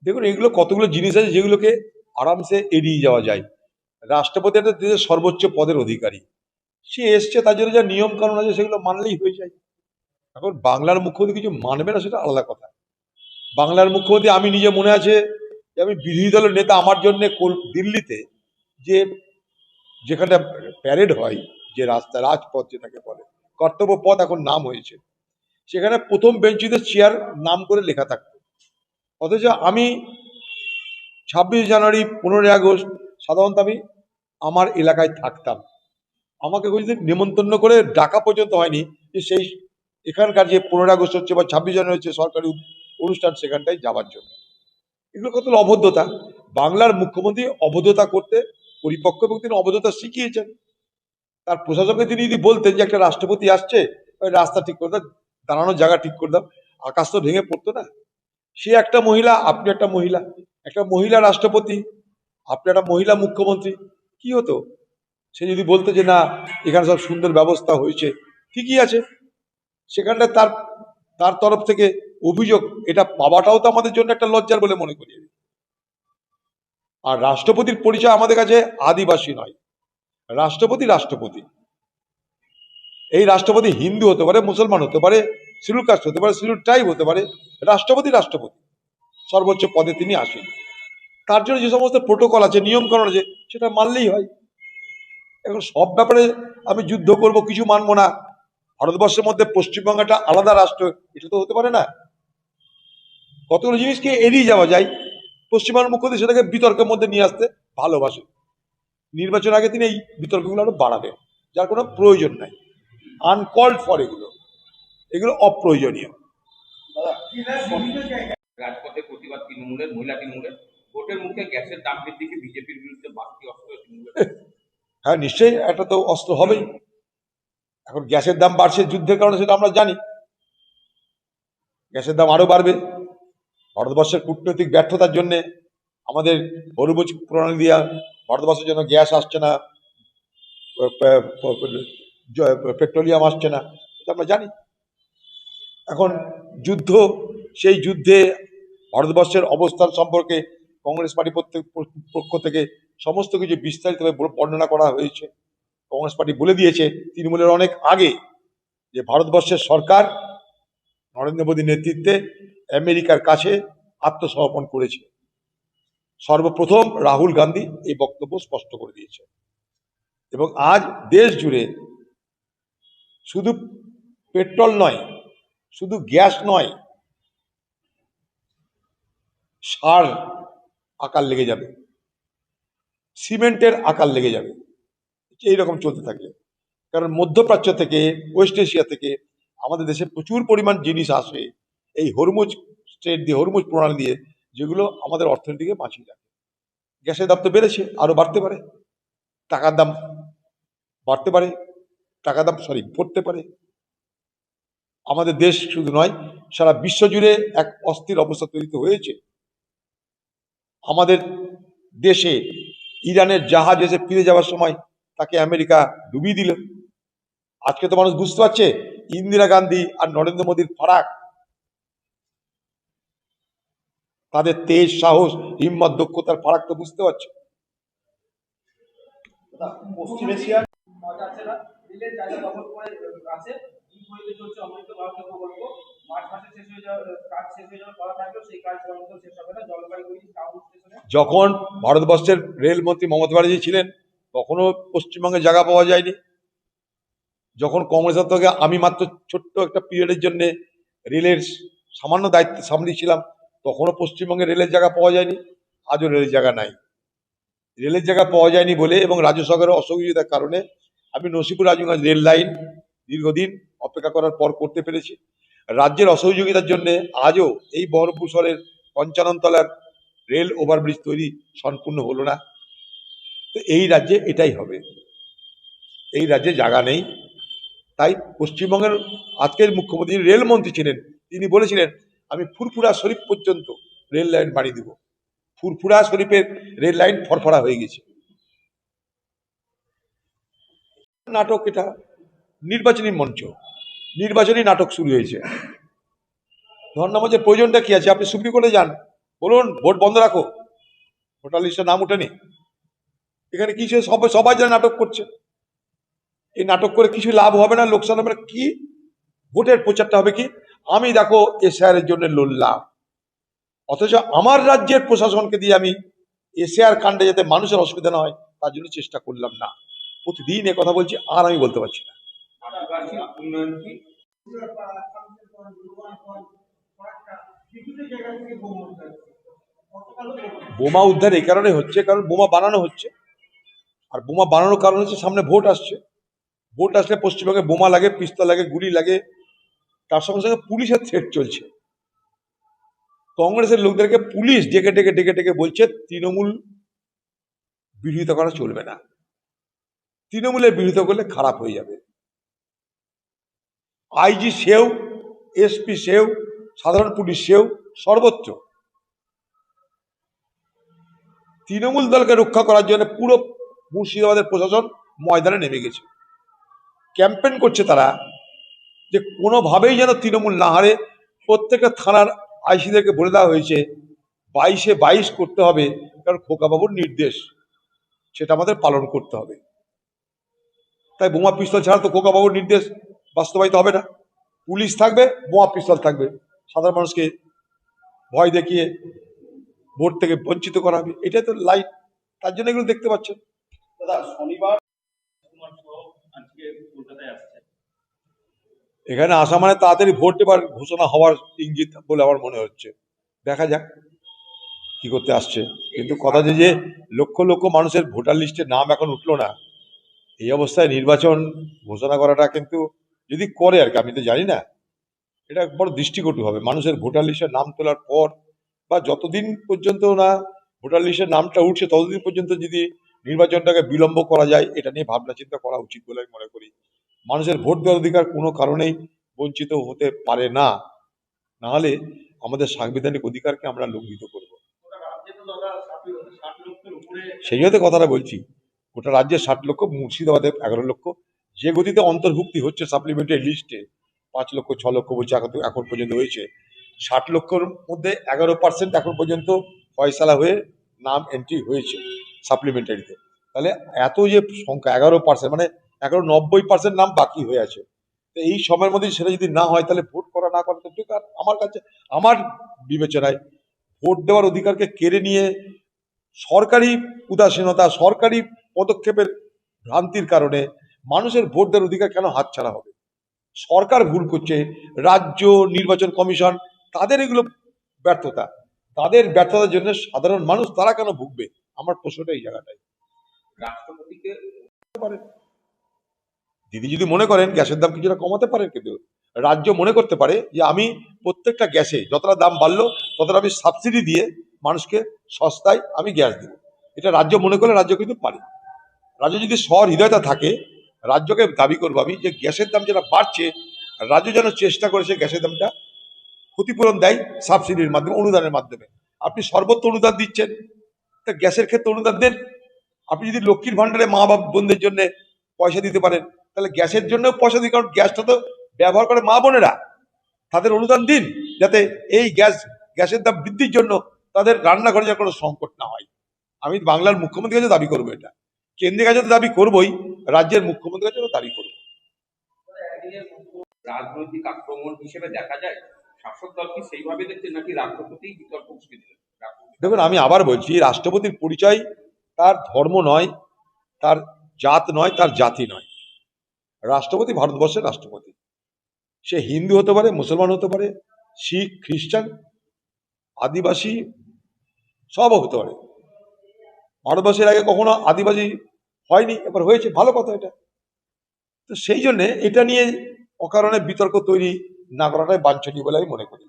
দেখুন, এগুলো কতগুলো জিনিস আছে যেগুলোকে আরামসে এড়িয়ে যাওয়া যায়। রাষ্ট্রপতি একটা দেশের সর্বোচ্চ পদের অধিকারী, সে এসছে, তার জন্য যা নিয়ম কানুন আছে সেগুলো মানলেই হয়ে যায়। এখন বাংলার মুখ্যমন্ত্রী কিছু মানবে না সেটা আলাদা কথা। বাংলার মুখ্যমন্ত্রী, আমি নিজে মনে আছে যে আমি বিরোধী দলের নেতা, আমার জন্য দিল্লিতে যে যেখানে প্যারেড হয়, যে রাস্তা রাজপথ যেটাকে বলে, কর্তব্য পথ এখন নাম হয়েছে, সেখানে প্রথম বেঞ্চিতে চেয়ার নাম করে লেখা থাকতো। অথচ আমি 26 জানুয়ারি, 15ই আগস্ট সাধারণত আমি আমার এলাকায় থাকতাম। আমাকে কোনোদিন নেমন্তন্ন করে ডাকা পর্যন্ত হয়নি যে সেই এখানকার যে 15ই আগস্ট হচ্ছে বা 26 জানুয়ারি হচ্ছে সরকারি অনুষ্ঠান, সেখানটায় যাওয়ার জন্য। এগুলো কত অভদ্রতা! বাংলার মুখ্যমন্ত্রী অভদ্রতা করতে পরিপক্ক এবং তিনি অভদ্রতা শিখিয়েছেন। তার প্রশাসনকে তিনি যদি বলতেন যে একটা রাষ্ট্রপতি আসছে, ওই রাস্তা ঠিক করে দাও, দাঁড়ানোর জায়গা ঠিক করে দাও, আকাশ তো ভেঙে পড়তো না। সে একটা মহিলা, আপনি একটা মহিলা, একটা মহিলা রাষ্ট্রপতি, আপনি একটা মহিলা মুখ্যমন্ত্রী, কি হতো? সে যদি বলতো যে না, এখানে সব সুন্দর ব্যবস্থা হয়েছে, ঠিকই আছে, সেখানটা তার তার তরফ থেকে অভিযোগ, এটা পাওয়াটাও তো আমাদের জন্য একটা লজ্জার বলে মনে করি। আর রাষ্ট্রপতির পরিচয় আমাদের কাছে আদিবাসী নয়, রাষ্ট্রপতি রাষ্ট্রপতি। এই রাষ্ট্রপতি হিন্দু হতে পারে, মুসলমান হতে পারে, শিডিউল কাস্ট হতে পারে, শিডিউল ট্রাইব হতে পারে, রাষ্ট্রপতি রাষ্ট্রপতি, সর্বোচ্চ পদে তিনি আসেন। তার জন্য যে সমস্ত প্রোটোকল আছে, নিয়ম কানুন আছে, সেটা মানলেই হয়। এখন সব ব্যাপারে আমি যুদ্ধ করব, কিছু মানবো না, ভারতবর্ষের মধ্যে পশ্চিমবঙ্গ একটা আলাদা রাষ্ট্র, এটা তো হতে পারে না। কতগুলো জিনিসকে এড়িয়ে যাওয়া যায়। পশ্চিমবঙ্গের মুখ্যমন্ত্রী সেটাকে বিতর্কের মধ্যে নিয়ে আসতে ভালোবাসে। নির্বাচন আগে তিনি এই বিতর্কগুলো আরো বাড়াবেন, যার কোনো প্রয়োজন নাই, আনকল্ড ফর এগুলো, এগুলো অপ্রয়োজনীয়। রাজপথে প্রতিবাদ তৃণমূলের, মহিলা তৃণমূলের। ভোটের মুখে গ্যাসের দাম বৃদ্ধিকে বিজেপির বিরুদ্ধে বাড়তি অস্ত্র তৃণমূলের। হ্যাঁ, নিশ্চয়ই একটা তো অস্ত্র হবেই। এখন গ্যাসের দাম বাড়ছে যুদ্ধের কারণে, সেটা আমরা জানি। গ্যাসের দাম আরো বাড়বে। ভারতবর্ষের কূটনৈতিক ব্যর্থতার জন্য আমাদের হরমুজ প্রণালী দিয়া ভারতবর্ষের জন্য গ্যাস আসছে না, পেট্রোলিয়াম আসছে না, এটা আমরা জানি। এখন যুদ্ধ, সেই যুদ্ধে ভারতবর্ষের অবস্থান সম্পর্কে কংগ্রেস পার্টি প্রত্যেক পক্ষ থেকে সমস্ত কিছু বিস্তারিতভাবে বর্ণনা করা হয়েছে। কংগ্রেস পার্টি বলে দিয়েছে তৃণমূলের অনেক আগে যে ভারতবর্ষের সরকার নরেন্দ্র মোদীর নেতৃত্বে আমেরিকার কাছে আত্মসমর্পণ করেছে। সর্বপ্রথম রাহুল গান্ধী এই বক্তব্য স্পষ্ট করে দিয়েছে। এবং আজ দেশ জুড়ে শুধু পেট্রোল নয়, শুধু গ্যাস নয়, সার আকার লেগে যাবে, সিমেন্টের আকার লেগে যাবে এইরকম চলতে থাকলে। কারণ মধ্যপ্রাচ্য থেকে, ওয়েস্ট এশিয়া থেকে আমাদের দেশে প্রচুর পরিমাণ জিনিস আসে এই হরমুজ স্ট্রেট দিয়ে, হরমুজ প্রণালী দিয়ে, যেগুলো আমাদের অর্থনীতিকে বাঁচিয়ে রাখে। গ্যাসের দাম তো বেড়েছে, আরো বাড়তে পারে, টাকার দাম বাড়তে পারে, টাকার দাম পড়তে পারে। আমাদের দেশ শুধু নয়, সারা বিশ্ব জুড়ে এক অস্থির অবস্থা তৈরি হয়েছে। আমাদের দেশে ইরানের জাহাজ এসে ফিরে যাওয়ার সময় তাকে আমেরিকা ডুবিয়ে দিল। আজকে তো মানুষ বুঝতে পারছে ইন্দিরা গান্ধী আর নরেন্দ্র মোদীর ফারাক, তাদের তেজ, সাহস, হিম্মত, দক্ষতার ফারাক তো বুঝতে পারছে। পশ্চিম এশিয়ার যখন ভারতবর্ষের রেলমন্ত্রী মমতা ব্যানার্জি ছিলেন, তখনও পশ্চিমবঙ্গে জায়গা পাওয়া যায়নি। যখন কংগ্রেসের থেকে আমি মাত্র ছোট্ট একটা পিরিয়ডের জন্য রেলের সামান্য দায়িত্ব সামলিয়েছিলাম, তখনও পশ্চিমবঙ্গে রেলের জায়গা পাওয়া যায়নি। আজও রেলের জায়গা নাই। রেলের জায়গা পাওয়া যায়নি বলে এবং রাজ্য সরকারের অসহযোগিতার কারণে আমি নসিপুর রাজগঞ্জ রেল লাইন দীর্ঘদিন অপেক্ষা করার পর করতে পেরেছি। রাজ্যের অসহযোগিতার জন্য আজও এই বহরমপুর শহরের 55 তলার রেল ওভারব্রিজ তৈরি সম্পূর্ণ হলো না। তো এই রাজ্যে এটাই হবে, এই রাজ্যে জায়গা নেই। তাই পশ্চিমবঙ্গের আজকের মুখ্যমন্ত্রী রেলমন্ত্রী ছিলেন, তিনি বলেছিলেন আমি ফুরফুরা শরীফ পর্যন্ত রেল লাইন বাড়িয়ে দেব। ফুরফুরা শরীফের রেল লাইন ফরফরা হয়ে গেছে। নাটক, এটা নির্বাচনী মঞ্চ, নির্বাচনী নাটক শুরু হয়েছে। ধর্ণামঞ্চের প্রয়োজনটা কি আছে? আপনি সুপ্রিম কোর্টে যান, বলুন ভোট বন্ধ রাখো, ভোটার লিস্টে নাম উঠেনি। এখানে কিছু সবাই যারা নাটক করছে, এই নাটক করে কিছু লাভ হবে না, লোকসান হবে না। কি ভোটের প্রচারটা হবে কি, আমি দেখো এসআর এর জন্য লড়লাম, অথচ আমার রাজ্যের প্রশাসনকে দিয়ে আমি এসআর কাণ্ডে যাতে মানুষের অসুবিধা না হয় তার জন্য চেষ্টা করলাম না। প্রতিদিন এ কথা বলছি, আর আমি বলতে পারছি না। আদিবাসী উন্নয়ন কি? বোমা উদ্ধার এই কারণে হচ্ছে, কারণ বোমা বানানো হচ্ছে। আর বোমা বানানোর কারণ হচ্ছে সামনে ভোট আসছে। ভোট আসলে পশ্চিমবঙ্গে বোমা লাগে, পিস্তল লাগে, গুলি লাগে, তার সঙ্গে সঙ্গে পুলিশের থ্রেট চলছে। কংগ্রেসের লোকদেরকে পুলিশ ডেকে ডেকে ডেকে ডেকে বলছে তৃণমূল বিরোধিতা করা চলবে না, তৃণমূলের বিরোধিতা করলে খারাপ হয়ে যাবে। আইজি সেও, এসপি সেও, সাধারণ পুলিশ সেও, সর্বোচ্চ তৃণমূল দলকে রক্ষা করার জন্য পুরো মুর্শিদাবাদের প্রশাসন ময়দানে নেমে গেছে। ক্যাম্পেইন করছে তারা যে কোনোভাবেই যেন তৃণমূল না হারে। প্রত্যেকটা থানার আইসিদেরকে বলে দেওয়া হয়েছে 22-22 করতে হবে, কারণ খোকাবাবুর নির্দেশ, সেটা আমাদের পালন করতে হবে। তাই বোমা পিস্তল ছাড়া তো খোকাবাবুর নির্দেশ বাস্তবায়িত হবে না। পুলিশ থাকবে, বোমা পিস্তল থাকবে, সাধারণ মানুষকে ভয় দেখিয়ে ভোট থেকে বঞ্চিত করা হবে। এটাই তো লাইট, তার জন্য এগুলো দেখতে পাচ্ছেন। দাদা শনিবার কুমার সহ আজকে কলকাতায় আসছে। এখানে আসা মানে তাড়াতাড়ি ভোট এবার ঘোষণা হওয়ার ইঙ্গিত বলে আমার মনে হচ্ছে। দেখা যাক কি করতে আসছে। কিন্তু কথা যে লক্ষ লক্ষ মানুষের ভোটার লিস্টে নাম এখন উঠলো না, এই অবস্থায় নির্বাচন ঘোষণা করাটা কিন্তু যদি করে আর কি, আমি তো জানি না, এটা বড় দৃষ্টিকটু হবে। মানুষের ভোটার লিস্টের নাম তোলার পর বা যতদিন পর্যন্ত না ভোটার লিস্টের নামটা উঠছে ততদিন পর্যন্ত যদি নির্বাচনটাকে বিলম্ব করা যায়, এটা নিয়ে ভাবনা চিন্তা করা উচিত বলে আমি মনে করি। মানুষের ভোট দেওয়ার অধিকার কোনো কারণেই বঞ্চিত হতে পারে না, নাহলে আমাদের সাংবিধানিক অধিকারকে আমরা লঙ্ঘিত করব। ওটা রাজ্যে তো দাদা 60 লক্ষের উপরে। সেই জন্য কথাটা বলছি, গোটা রাজ্যে 60 লক্ষ, মুর্শিদাবাদে 11 লক্ষ। যে গতিতে অন্তর্ভুক্তি হচ্ছে সাপ্লিমেন্টারি লিস্টে, 5 লক্ষ 6 লক্ষ বলছে এখন পর্যন্ত হয়েছে। 60 লক্ষর মধ্যে 11% এখন পর্যন্ত ফয়সালা হয়ে নাম এন্ট্রি হয়েছে সাপ্লিমেন্টারিতে। তাহলে এত যে সংখ্যা 11%, মানে 90% নাম বাকি হয়ে আছে। তো এই সময়ের মধ্যে সেটা যদি না হয় তাহলে ভোট করা না করা তো বেকার। আমার কাছে, আমার বিবেচনায় ভোট দেওয়ার অধিকারকে কেড়ে নিয়ে সরকারি উদাসীনতা, সরকারি পদক্ষেপের ভ্রান্তির কারণে মানুষের ভোট দেওয়ার অধিকার কেন হাতছাড়া হবে? সরকার ভুল করছে, রাজ্য নির্বাচন কমিশন তাদের এগুলো ব্যর্থতা, তাদের ব্যর্থতার জন্য সাধারণ মানুষ তারা কেন ভুগবে? আমার প্রশ্নটা এই জায়গাটাই। রাষ্ট্রপতিকে দিদি যদি মনে করেন গ্যাসের দাম কিছুটা কমাতে পারেন, কিন্তু রাজ্য মনে করতে পারে যে আমি প্রত্যেকটা গ্যাসে যতটা দাম বাড়লো ততটা আমি সাবসিডি দিয়ে মানুষকে সস্তায় আমি গ্যাস দেবো। এটা রাজ্য মনে করলে রাজ্য কিন্তু পারে। রাজ্য যদি হৃদয়তা থাকে, রাজ্যকে দাবি করবো আমি যে গ্যাসের দাম যেটা বাড়ছে, রাজ্য যেন চেষ্টা করে সে গ্যাসের দামটা ক্ষতিপূরণ দেয় সাবসিডির মাধ্যমে, অনুদানের মাধ্যমে। আপনি সর্বত্র অনুদান দিচ্ছেন, তা গ্যাসের ক্ষেত্রে অনুদান দেন। আপনি যদি লক্ষ্মীর ভান্ডারে মা বাবা বোনদের জন্য পয়সা দিতে পারেন, তাহলে গ্যাসের জন্য পয়সা দিন, কারণ গ্যাসটা তো ব্যবহার করে মা বোনেরা, তাদের অনুদান দিন, যাতে এই গ্যাসের দাম বৃদ্ধির জন্য তাদের রান্নাঘরে যেন কোনো সংকট না হয়। আমি বাংলার মুখ্যমন্ত্রীর কাছে দাবি করবো, এটা কেন্দ্রের কাছে তো দাবি করবোই, রাজ্যের মুখ্যমন্ত্রীর কাছে দাবি করবো। রাজনৈতিক আক্রমণ হিসেবে দেখা যায়, শাসক দল কি সেইভাবে দেখছে নাকি রাষ্ট্রপতি বিতর্ক উস্কে দিলেন? দেখুন, আমি আবার বলছি, রাষ্ট্রপতির পরিচয় তার ধর্ম নয়, তার জাত নয়, তার জাতি নয়। রাষ্ট্রপতি ভারতবর্ষের রাষ্ট্রপতি। সে হিন্দু হতে পারে, মুসলমান হতে পারে, শিখ, খ্রিস্টান, আদিবাসী, সব হতে পারে। ভারতবর্ষের আগে কখনো আদিবাসী হয়নি, এবার হয়েছে, ভালো কথা এটা। তো সেই জন্যে এটা নিয়ে অকারণে বিতর্ক তৈরি না করাটাই বাঞ্ছনীয় বলে আমি মনে করি।